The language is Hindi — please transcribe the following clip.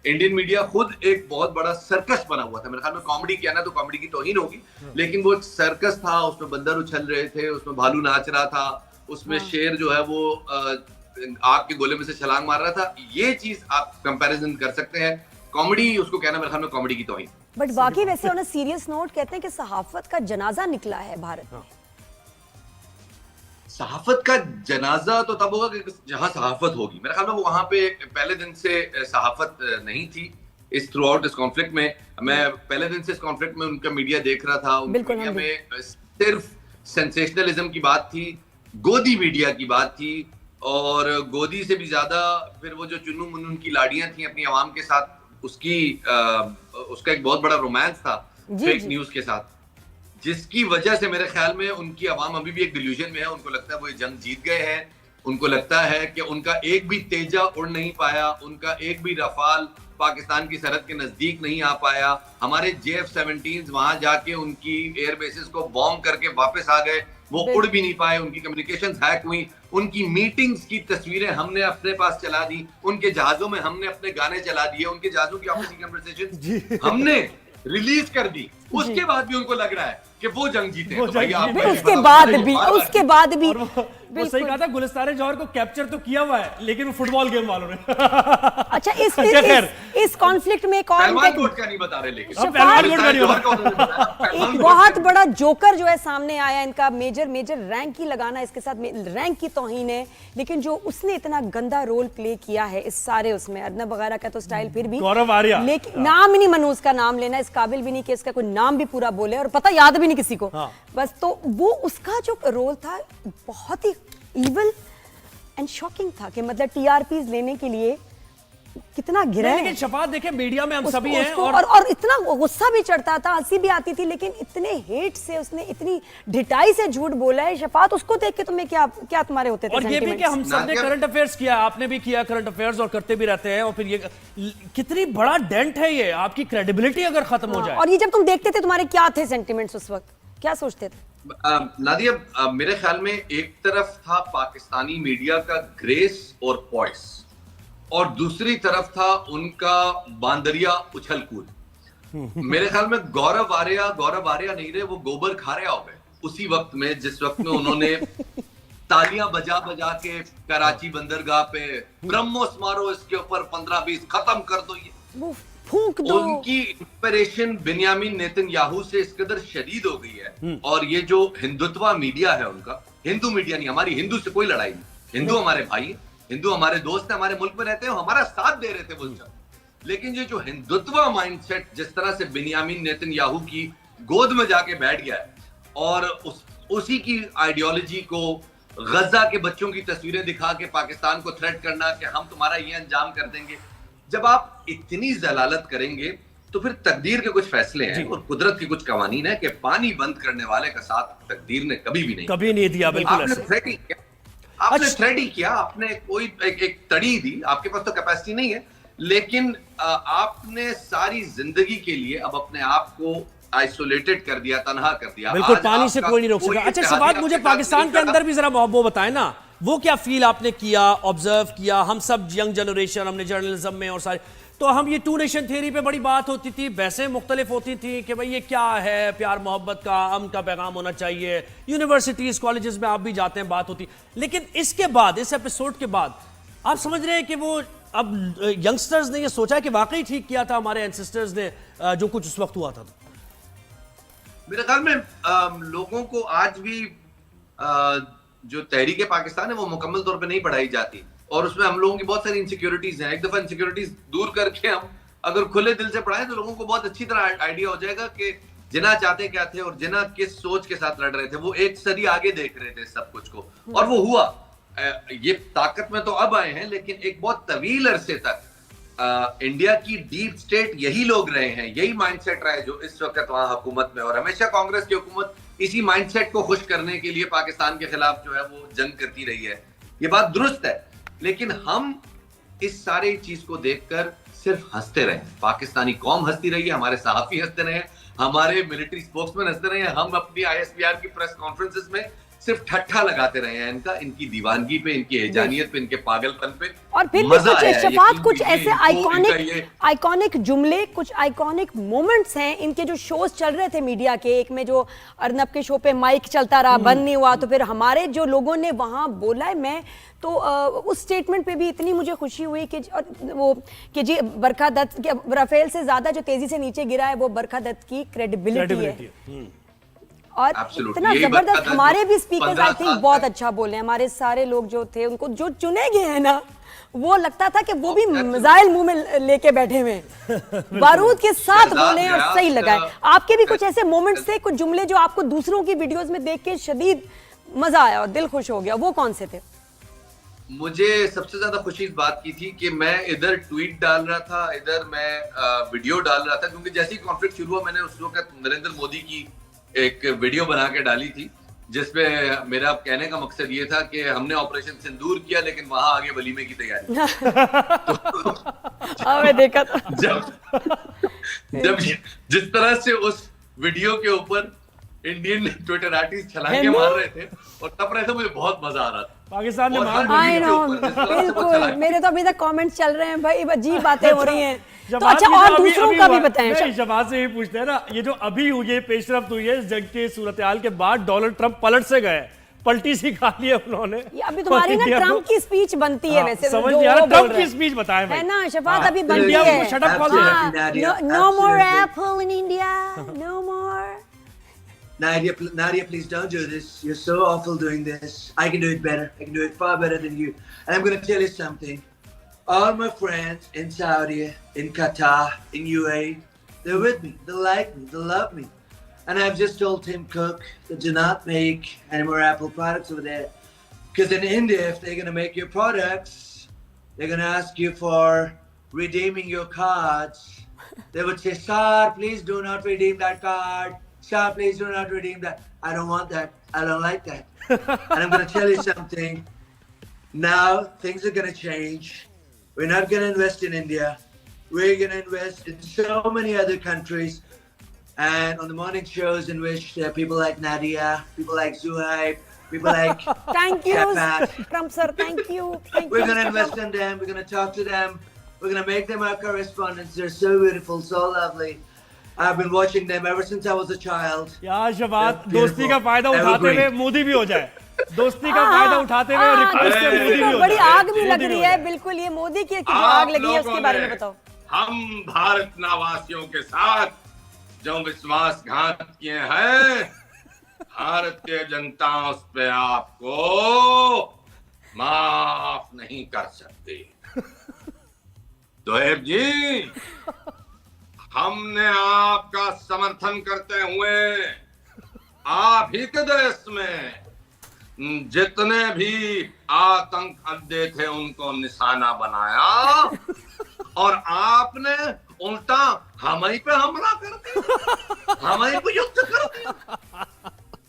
इंडियन मीडिया खुद एक बहुत बड़ा सर्कस बना हुआ था। मेरे ख्याल में कॉमेडी किया ना तो कॉमेडी की तौहीन होगी, लेकिन वो एक सर्कस था, उसमें बंदर उछल रहे थे, उसमें भालू नाच रहा था, उसमें शेर जो है वो आग के गोले में से छलांग मार रहा था। ये चीज आप कंपैरिजन कर सकते हैं, कॉमेडी उसको कहना मेरे ख्याल में कॉमेडी की तौहीन। बट बाकी वैसे ऑन अ सीरियस नोट कहते हैं कि सहाफत का जनाजा निकला है भारत में। सहाफत का जनाजा तो तब होगा कि जहां सहाफत होगी। मेरे ख्याल में वो वहां पे पहले दिन से सहाफत नहीं थी इस थ्रू आउट इस कॉन्फ्लिक्ट में। मैं पहले दिन से इस कॉन्फ्लिक्ट में उनका मीडिया देख रहा था, उनका मीडिया में सिर्फ सेंसेशनलिज्म की बात थी, गोदी मीडिया की बात थी, और गोदी से भी ज्यादा फिर वो जो चुन्नू मुन्नू की लाड़ियां थी अपनी आवाम के साथ, उसका एक बहुत बड़ा रोमांस था फेक न्यूज के साथ, जिसकी वजह से मेरे ख्याल में उनकी आवाम अभी भी एक डिल्यूजन में है। उनको लगता है वो ये जंग जीत गए हैं, उनको लगता है कि उनका एक भी तेजा उड़ नहीं पाया, उनका एक भी रफाल पाकिस्तान की सरहद के नजदीक नहीं आ पाया, हमारे JF-17 वहां जाके उनकी एयर बेसिस को बॉम्ब करके वापस आ गए, वो उड़ भी नहीं पाए, उनकी कम्युनिकेशंस हैक हुई, उनकी मीटिंग्स की तस्वीरें हमने अपने पास चला दी, उनके जहाजों में हमने अपने गाने चला दिए, उनके जहाजों की आपसी कन्वर्सेशन हमने रिलीज कर दी। उसके बाद भी उनको लग रहा है कि वो जंग जीते हैं। तो उसके बाद भी वो सही कहा था, गुलिस्तान जौहर को कैप्चर तो किया हुआ है, लेकिन वो फुटबॉल गेम वालों ने अच्छा इस कॉन्फ्लिक्ट में एक और का नहीं बता रहे, लेकिन एक बहुत बड़ा जोकर जो है सामने आया, इनका मेजर रैंक ही लगाना, इसके साथ रैंक की तौहीन है, लेकिन जो उसने इतना गंदा रोल प्ले किया है इस सारे उसमें, अर्नब वगैरह का तो स्टाइल फिर भी, गौरव आर्या, लेकिन नाम ही नहीं मनू उसका नाम लेना, इस काबिल भी नहीं कि इसका कोई नाम भी पूरा बोले, और पता याद भी नहीं किसी को। बस तो वो उसका जो रोल था बहुत ही इविल एंड शॉकिंग था कि मतलब TRPs लेने के लिए कितना गिरा है। लेकिन शफात देखे मीडिया में हम सभी हैं और इतना गुस्सा भी चढ़ता था, हंसी भी आती थी, लेकिन इतने हेट से उसने इतनी ढिठाई से झूठ बोला है शफात, उसको देख के तुम्हें क्या तुम्हारे होते थे? और ये भी कि हम सब ने करंट अफेयर्स किया, आपने भी किया करंट अफेयर्स और करते भी रहते हैं, और फिर ये कितनी बड़ा डेंट है ये आपकी क्रेडिबिलिटी अगर खत्म हो जाए। और ये जब तुम देखते थे तुम्हारे क्या थे सेंटिमेंट्स उस वक्त, क्या सोचते थे? नादिया, मेरे ख्याल में एक तरफ था पाकिस्तानी मीडिया का ग्रेस और पॉइस, और दूसरी तरफ था उनका बांदरिया उछल कूद। मेरे ख्याल में गौरव आर्या नहीं रहे, वो गोबर खारिया हो गए उसी वक्त में, जिस वक्त में उन्होंने तालियां बजा बजा के कराची बंदरगाह पे ब्रह्मोस मारो, इसके ऊपर 15-20 खत्म कर दो, ये फूंक दो। उनकी इंस्पिरेशन बिन्यामिन नेतन्याहू से इस कदर शदीद हो गई है। और ये जो हिंदुत्व मीडिया है उनका, हिंदू मीडिया नहीं, हमारी हिंदू से कोई लड़ाई नहीं, हिंदू हमारे भाई, हिंदू हमारे दोस्त है, हमारे मुल्क में रहते हैं, हमारा साथ दे रहे थे वो सब, लेकिन ये जो हिंदुत्व माइंडसेट जिस तरह से बिन्यामिन नेतन्याहू की गोद में जाके बैठ गया है, और उसी की आइडियोलॉजी को गजा के बच्चों की तस्वीरें दिखा के पाकिस्तान को थ्रेट करना कि हम तुम्हारा ये अंजाम कर देंगे। जब आप इतनी जलालत करेंगे तो फिर तकदीर के कुछ फैसले हैं और कुदरत की कुछ कवानीन है कि पानी बंद करने वाले का साथ तकदीर ने कभी नहीं दिया। बिल्कुल आपने थ्रेड किया, आपने कोई एक तड़ी दी, आपके पास तो कैपेसिटी नहीं है, लेकिन आपने सारी जिंदगी के लिए अब अपने आप को आइसोलेटेड कर दिया, तनहा कर दिया। बिल्कुल, पानी से कोई नहीं रोक सका। अच्छा सवाल मुझे पाकिस्तान के अंदर भी जरा वो बताएं ना, वो क्या फील आपने किया, ऑब्जर्व किया? हम सब यंग जनरेशन, हमने जर्नलिज्म में और सारे, तो हम ये 2 नेशन थ्योरी पे बड़ी बात होती थी, बहसें मुख्तलिफ होती थी कि भाई ये क्या है, प्यार मोहब्बत का अमन का पैगाम होना चाहिए, यूनिवर्सिटीज कॉलेजेस में आप भी जाते हैं, बात होती। लेकिन इसके बाद, इस एपिसोड के बाद आप समझ रहे हैं कि वो अब यंगस्टर्स ने ये सोचा कि वाकई ठीक किया था हमारे एंसेस्टर्स ने जो कुछ उस वक्त हुआ था? मेरे ख्याल में लोगों को आज भी जो तहरीक पाकिस्तान है वो मुकम्मल तौर पे नहीं पढ़ाई जाती, और उसमें हम लोगों की बहुत सारी इनसिक्योरिटीज हैं। एक दफा इनसिक्योरिटीज दूर करके हम अगर खुले दिल से पढ़ाएं तो लोगों को बहुत अच्छी तरह आइडिया हो जाएगा कि जिन्ना चाहते क्या थे और जिन्ना किस सोच के साथ लड़ रहे थे। वो एक सदी आगे देख रहे थे सब कुछ को, और वो हुआ। ये ताकत में तो अब आए हैं, लेकिन एक बहुत तवील अरसे तक इंडिया की डीप स्टेट यही लोग रहे हैं, यही माइंडसेट रहा है जो इस वक्त वहां हुकूमत में, और हमेशा कांग्रेस की हुकूमत इसी माइंडसेट को खुश करने के लिए पाकिस्तान के खिलाफ जो है वो जंग करती रही है। ये बात दुरुस्त है, लेकिन हम इस सारी चीज को देखकर सिर्फ हंसते रहे। पाकिस्तानी कौम हंसती रही है, हमारे सहाफी हंसते रहे, हमारे मिलिट्री स्पोक्समैन हंसते रहे, हम अपनी ISPR की प्रेस कॉन्फ्रेंसेस में सिर्फ ठट्ठा लगाते रहे हैं इनका, इनकी दीवानगी पे, इनकी हैजानियत पे, इनके पागलपन पे। और फिर भी मजा कुछ आया, शफात, ये कुछ ये ऐसे आइकॉनिक जुमले, कुछ आइकॉनिक मोमेंट्स हैं इनके जो शोज चल रहे थे मीडिया के। एक में जो अर्नब के शो पे माइक चलता रहा, बंद नहीं हुआ, तो फिर हमारे जो लोगों ने वहां बोला है, मैं तो उस स्टेटमेंट पे भी इतनी मुझे खुशी हुई कि वो कि जी बरखा दत्त के राफेल से ज्यादा जो तेजी से नीचे गिरा है वो बरखा दत्त की क्रेडिबिलिटी है। और इतना जबरदस्त, हमारे भी स्पीकर्स आई थिंक बहुत अच्छा बोले। हमारे सारे लोग जो थे, उनको जो चुने गए हैं ना, वो लगता था कि वो भी मिसाइल मुंह में लेके बैठे हुए बारूद के साथ बोले और सही लगाए। आपके भी कुछ ऐसे मोमेंट्स थे, कुछ जुमले जो आपको दूसरों की वीडियोस में देख के शदीद मजा आया और दिल खुश हो गया, वो कौन से थे? मुझे सबसे ज्यादा खुशी इस बात की थी कि मैं इधर ट्वीट डाल रहा था, इधर मैं वीडियो डाल रहा था, क्योंकि जैसे ही कॉन्फ्लिक्ट शुरू हुआ मैंने उस वक्त नरेंद्र मोदी की एक वीडियो बना के डाली थी, जिसपे मेरा कहने का मकसद ये था कि हमने ऑपरेशन सिंदूर किया लेकिन वहां आगे वलीमे की तैयारी। मैं देखा था। जब जिस तरह से उस वीडियो के ऊपर इंडियन ट्विटर आर्टिस्ट छलांगे मार रहे थे और तब रहे थे, मुझे बहुत मजा आ रहा था। पाकिस्तान ने बिल्कुल, मेरे तो अभी तक कमेंट्स चल रहे हैं भाई, अजीब बातें हो रही हैं। तो अच्छा, और दूसरों का भी बताएं। शबाज से ये पूछते हैं ना, ये जो अभी हुई है पेशरफ्त हुई है इस जंग के सूरत-ए-हाल के बाद, डोनाल्ड ट्रंप पलट से गए, पलटी सी खा ली है उन्होंने। ये अभी तुम्हारी ना ट्रंप की स्पीच बनती है वैसे, समझ नहीं आ रहा, ट्रंप की स्पीच बताएं भाई, है ना शफात, अभी बनती है। Shut up call, no more Apple in India, no more. Nadia, please don't do this. You're so awful doing this. I can do it better. I can do it far better than you. And I'm going to tell you something. All my friends in Saudi, in Qatar, in UAE, they're with me. They like me. They love me. And I've just told Tim Cook to do not make any more Apple products over there. Because in India, if they're going to make your products, they're going to ask you for redeeming your cards. They would say, sir, please do not redeem that card. Sir, please do not redeem that. I don't want that. I don't like that. And I'm going to tell you something. Now, things are going to change. We're not going to invest in India. We're going to invest in so many other countries. And on the morning shows in which there are people like Nadia, people like Zuhaib, people like Thank you, Shafat. Trump sir. Thank you. We're going to invest in them. We're going to talk to them. We're going to make them our correspondents. They're so beautiful, so lovely. I've been watching them ever since I was a child. यार शबात, दोस्ती का फायदा उठाते हुए मोदी भी हो जाए, दोस्ती का फायदा उठाते हुए रिक्वेस्ट से मोदी भी हो जाए। बड़ी आग भी लग रही है, बिल्कुल ये मोदी की जो आग लगी है उसके बारे में बताओ। हम भारत नावासियों के साथ जो विश्वासघात किए हैं, भारतीय जनता उस पे आपको माफ नहीं कर सकती। दोएब जी, हमने आपका समर्थन करते हुए आप ही के देश में जितने भी आतंक अड्डे थे उनको निशाना बनाया और आपने उल्टा हम ही पे हमला कर दिया, हम ही पे युद्ध कर दिया।